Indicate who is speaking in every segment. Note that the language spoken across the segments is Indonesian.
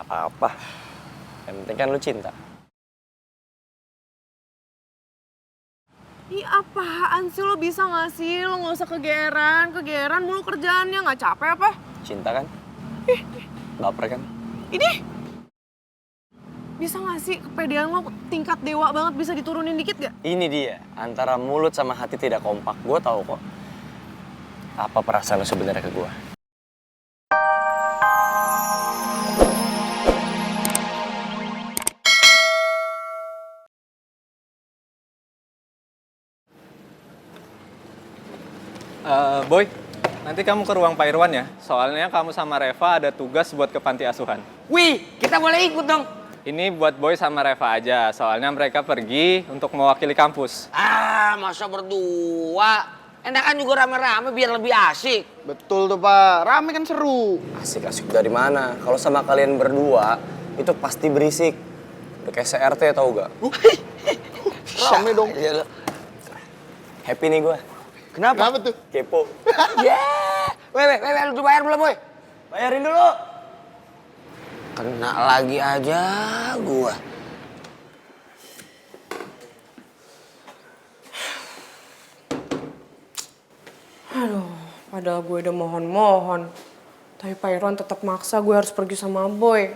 Speaker 1: Gak apa-apa. Yang penting kan lu cinta.
Speaker 2: Ih apaan sih, lo bisa gak sih? Lo gak usah kegeeran mulu kerjaannya, gak capek apa?
Speaker 1: Cinta kan? Baper kan?
Speaker 2: Ini bisa gak sih kepedean lo tingkat dewa banget, bisa diturunin dikit gak?
Speaker 1: Ini dia, antara mulut sama hati tidak kompak. Gue tahu kok. Apa perasaan lu sebenarnya ke gue?
Speaker 3: Boy, nanti kamu ke ruang Pak Irwan ya. Soalnya kamu sama Reva ada tugas buat ke panti asuhan.
Speaker 4: Wih, kita boleh ikut dong.
Speaker 3: Ini buat Boy sama Reva aja, soalnya mereka pergi untuk mewakili kampus.
Speaker 4: Ah, masa berdua? Enakan juga rame-rame biar lebih asik.
Speaker 5: Betul tuh Pak, rame kan seru.
Speaker 1: Asik-asik dari mana? Kalau sama kalian berdua, itu pasti berisik. Udah kayak CRT tau gak?
Speaker 5: Rame dong.
Speaker 1: Iya, lo. Happy nih gue.
Speaker 5: Kenapa tuh?
Speaker 1: Kepo.
Speaker 4: Yeah. Weh, lu udah bayar belum, Boy?
Speaker 1: Bayarin dulu.
Speaker 4: Kena lagi aja gua.
Speaker 2: Aduh, padahal gue udah mohon-mohon. Tapi Pak Irwan tetap maksa gue harus pergi sama Boy.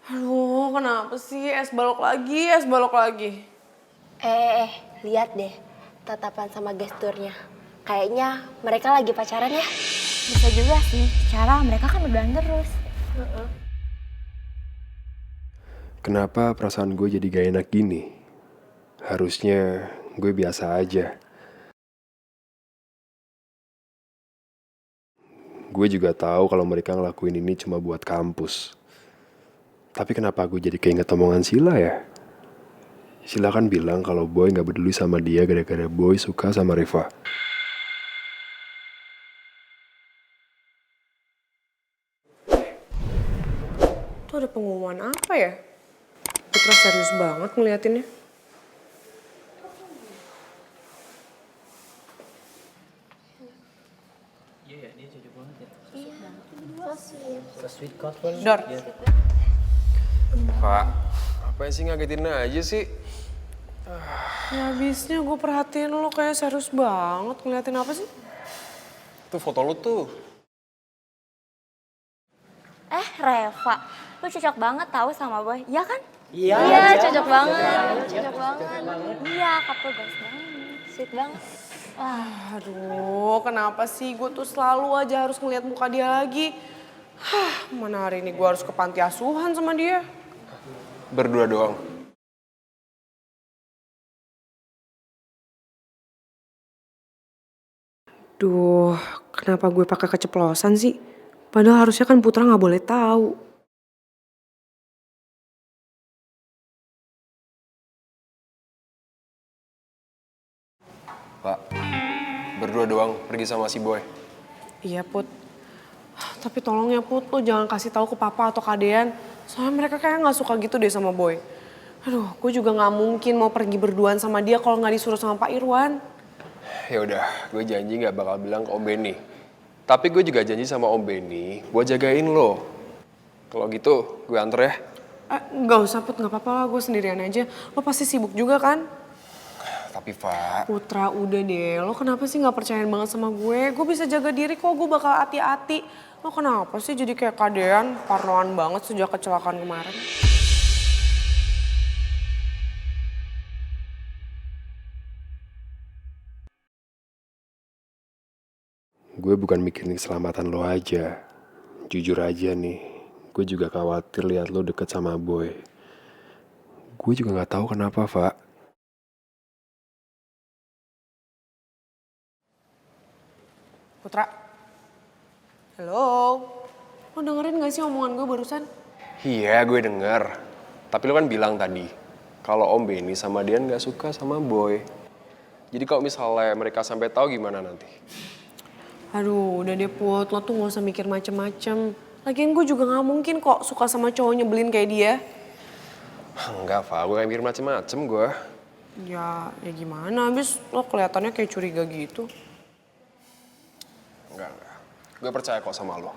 Speaker 2: Aduh, kenapa sih? Es balok lagi.
Speaker 6: Lihat deh tatapan sama gesturnya. Kayaknya mereka lagi pacaran ya.
Speaker 7: Bisa juga sih, cara mereka kan udah terus.
Speaker 8: Kenapa perasaan gue jadi gak enak gini? Harusnya gue biasa aja. Gue juga tahu kalau mereka ngelakuin ini cuma buat kampus. Tapi kenapa gue jadi keinget omongan Sila ya? Sila kan bilang kalau Boy gak peduli sama dia gara-gara Boy suka sama Reva.
Speaker 2: Itu ada pengumuman apa ya? Putra serius banget ngeliatinnya. Dor,
Speaker 8: Pak, apa sih ngagetin aja sih?
Speaker 2: ya abisnya gue perhatiin lo kayak serius banget ngeliatin apa sih?
Speaker 8: Tuh foto lu tuh.
Speaker 7: Reva, lu cocok banget tahu sama Boy, ya kan?
Speaker 4: Iya,
Speaker 7: cocok banget. Iya, couple guys banget, sweet banget.
Speaker 2: Aduh, kenapa sih gue tuh selalu aja harus ngeliat muka dia lagi? Mana hari ini gue harus ke panti asuhan sama dia?
Speaker 8: Berdua doang.
Speaker 2: Duh, kenapa gue pakai keceplosan sih? Padahal harusnya kan Putra nggak boleh tahu.
Speaker 8: Pak, berdua doang pergi sama si Boy.
Speaker 2: Iya Put, tapi tolong ya Put, lo jangan kasih tahu ke Papa atau Kak Dean. Soalnya mereka kayak nggak suka gitu deh sama Boy. Aduh, gue juga nggak mungkin mau pergi berduaan sama dia kalau nggak disuruh sama Pak Irwan.
Speaker 8: Ya udah, gue janji nggak bakal bilang ke Om Benny. Tapi gue juga janji sama Om Benny, gue jagain lo. Kalau gitu, gue anter ya.
Speaker 2: Nggak usah Put, nggak apa-apa lah, gue sendirian aja. Lo pasti sibuk juga kan?
Speaker 8: Tapi Pak,
Speaker 2: Putra, udah deh. Lo kenapa sih nggak percayaan banget sama gue? Gue bisa jaga diri kok, gue bakal hati-hati. Lo kenapa sih jadi kayak Kak Dean, parnoan banget sejak kecelakaan kemarin?
Speaker 8: gue bukan mikirin keselamatan lo aja. Jujur aja nih, gue juga khawatir lihat lo deket sama Boy. Gue juga nggak tahu kenapa, Pak.
Speaker 2: Putra, halo. Lo dengerin gak sih omongan gue barusan?
Speaker 8: Iya, gue denger. Tapi lo kan bilang tadi, kalau Om Benny sama Dian nggak suka sama Boy. Jadi kalau misalnya mereka sampai tahu gimana nanti?
Speaker 2: Aduh, udah deh Put, lo tuh gak usah mikir macem-macem. Lagian gue juga gak mungkin kok suka sama cowok nyebelin kayak dia.
Speaker 8: Enggak, Pak. Gue gak mikir macem-macem gue.
Speaker 2: Ya gimana, abis lo kelihatannya kayak curiga gitu.
Speaker 8: Enggak. Gue percaya kok sama lo.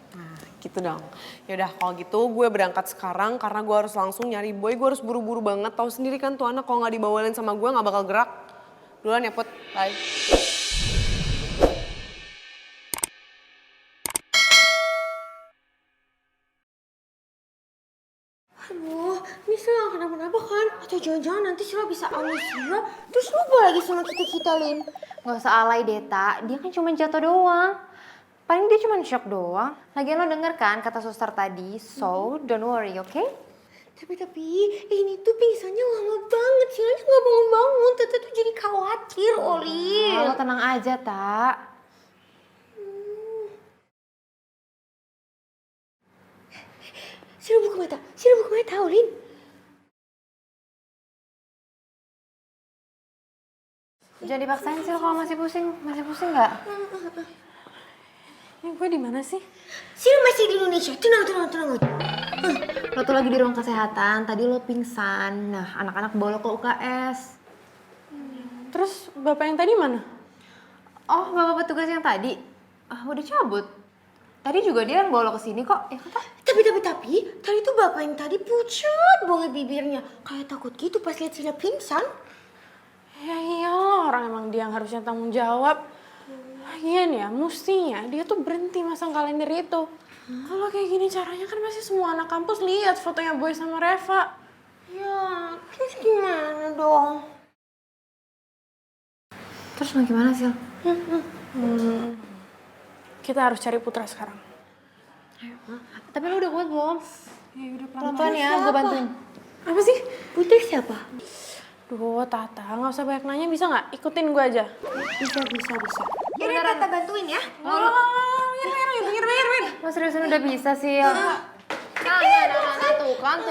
Speaker 2: Nah, gitu dong. Yaudah kalau gitu gue berangkat sekarang karena gue harus langsung nyari Boy. Gue harus buru-buru banget. Tahu sendiri kan tuh anak kalau nggak dibawelin sama gue nggak bakal gerak. Duluan ya Put, bye.
Speaker 6: Aduh, ini Sila gak kenapa-napa kan? Atau jangan-jangan nanti Sila bisa amnesia, terus lupa lagi sama kita-kita, Lin.
Speaker 7: Gak usah alay deh, Tak. Dia kan cuma jatuh doang. Paling dia cuma shock doang. Lagian lo denger kan kata suster tadi, so don't worry, oke?
Speaker 6: Tapi, ini tuh pingsannya lama banget. Silanya gak bangun-bangun, Tata tuh jadi khawatir, Olin.
Speaker 7: Lo tenang aja, Tak.
Speaker 6: Sila buka mata, Olin.
Speaker 7: Jangan dipaksain sih lo kalau masih pusing. Masih pusing nggak?
Speaker 2: Ini gue di mana sih?
Speaker 6: Sila masih di Indonesia, tenang aja.
Speaker 7: Lo tuh lagi di ruang kesehatan, tadi lo pingsan. Nah, anak-anak bawa lo ke UKS.
Speaker 2: Terus bapak yang tadi mana?
Speaker 7: Oh, bapak petugas yang tadi? Udah cabut. Tadi juga dia yang bawa lo ke sini kok, ya kata?
Speaker 6: Tapi, tadi tuh bapak yang tadi pucat banget bibirnya. Kayak takut gitu pas lihat Sila pingsan.
Speaker 2: Ya iyalah, orang emang dia yang harusnya tanggung jawab. Lagian ya, mestinya dia tuh berhenti masang kalender itu. Kalau kayak gini caranya kan pasti semua anak kampus lihat fotonya Boy sama Reva.
Speaker 6: Ya, terus gimana dong?
Speaker 7: Terus mau gimana, Sil?
Speaker 2: Kita harus cari Putra sekarang.
Speaker 7: Tapi lo udah kuat belum?
Speaker 2: Ya udah
Speaker 7: Pelan-pelan ya, gue bantuin.
Speaker 2: Apa sih?
Speaker 6: Putri siapa?
Speaker 2: Duh, Tata, nggak usah banyak nanya, bisa nggak? Ikutin gue aja.
Speaker 6: Bisa. Yaudah, Tata bantuin ya.
Speaker 2: Minggir.
Speaker 7: Lo seriusan udah bisa, Sil? Nah, tuh kan.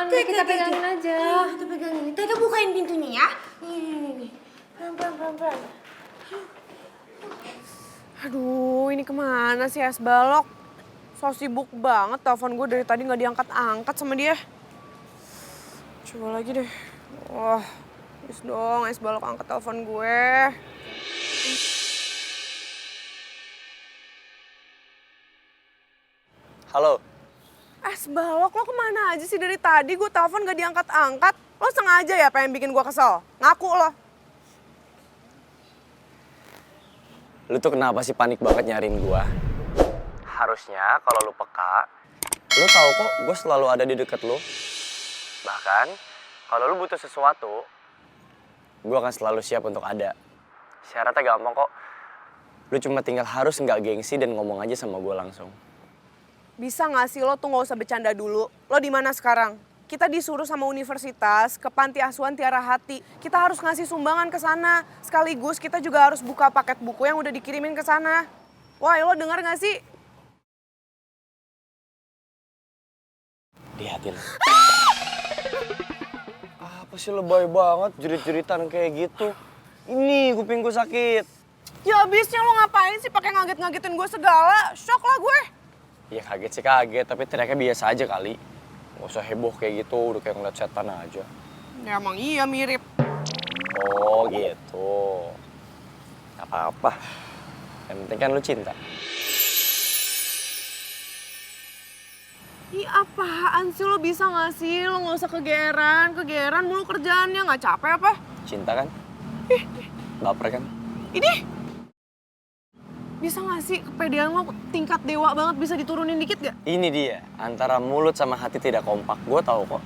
Speaker 7: Kita pegangin aja.
Speaker 6: Kita pegangin. Tata bukain pintunya ya. Nih. Pelan-pelan.
Speaker 2: Aduh, ini kemana sih es balok? So sibuk banget, telepon gue dari tadi nggak diangkat-angkat sama dia. Coba lagi deh. Wah, please dong es balok angkat telepon gue.
Speaker 1: Halo,
Speaker 2: Es balok, lo kemana aja sih dari tadi? Gue telepon gak diangkat-angkat. Lo sengaja ya pengen bikin gue kesel? Ngaku lo.
Speaker 1: lu tuh kenapa sih panik banget nyariin gua? Harusnya kalau lu peka, lu tahu kok gue selalu ada di deket lu. Bahkan, kalau lu butuh sesuatu, gue akan selalu siap untuk ada. Syaratnya gampang kok. Lu cuma tinggal harus nggak gengsi dan ngomong aja sama gue langsung.
Speaker 2: Bisa gak sih lo tuh gak usah bercanda dulu? Lo di mana sekarang? Kita disuruh sama universitas ke panti asuhan Tiara Hati. Kita harus ngasih sumbangan ke sana. Sekaligus kita juga harus buka paket buku yang udah dikirimin ke sana. Wah, lo denger gak sih?
Speaker 1: Di hati lu. Apa sih lebay banget jerit-jeritan kayak gitu? Ini kuping gue sakit.
Speaker 2: Ya abisnya lo ngapain sih pakai ngaget-ngagetin gue segala? Shock lah gue.
Speaker 1: Ya kaget sih kaget, tapi teriaknya biasa aja kali. Gak usah heboh kayak gitu, udah kayak ngeliat setan aja.
Speaker 2: Ya emang iya mirip.
Speaker 1: Oh gitu. Gak apa-apa. Yang penting kan lu cinta.
Speaker 2: Ih apaan sih lo bisa gak sih? Lo gak usah kegeeran mulu kerjaannya. Gak capek apa?
Speaker 1: Cinta kan? Baper kan?
Speaker 2: Ini bisa gak sih kepedean lo tingkat dewa banget bisa diturunin dikit gak?
Speaker 1: Ini dia, antara mulut sama hati tidak kompak. Gue tahu kok.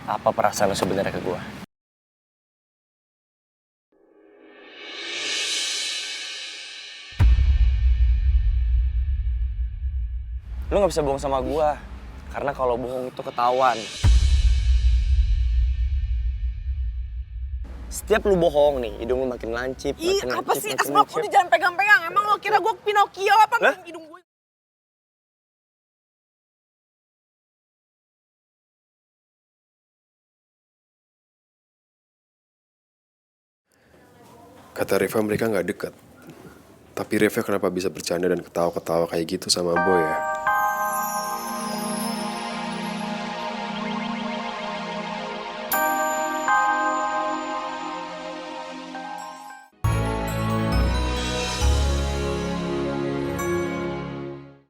Speaker 1: Apa perasaan lu sebenarnya ke gue? Lu gak bisa bohong sama gue. Karena kalau bohong itu ketahuan. Setiap lu bohong nih, hidung lu makin lancip,
Speaker 2: Ih
Speaker 1: makin
Speaker 2: apa
Speaker 1: lancip,
Speaker 2: sih?
Speaker 1: makin
Speaker 2: Es balok
Speaker 1: lancip.
Speaker 2: udah jangan pegang-pegang. Emang lo kira gue Pinocchio apa?
Speaker 1: Lah?
Speaker 2: Hidung gue.
Speaker 8: Kata Reva mereka nggak dekat. Tapi Reva kenapa bisa bercanda dan ketawa-ketawa kayak gitu sama Boy ya?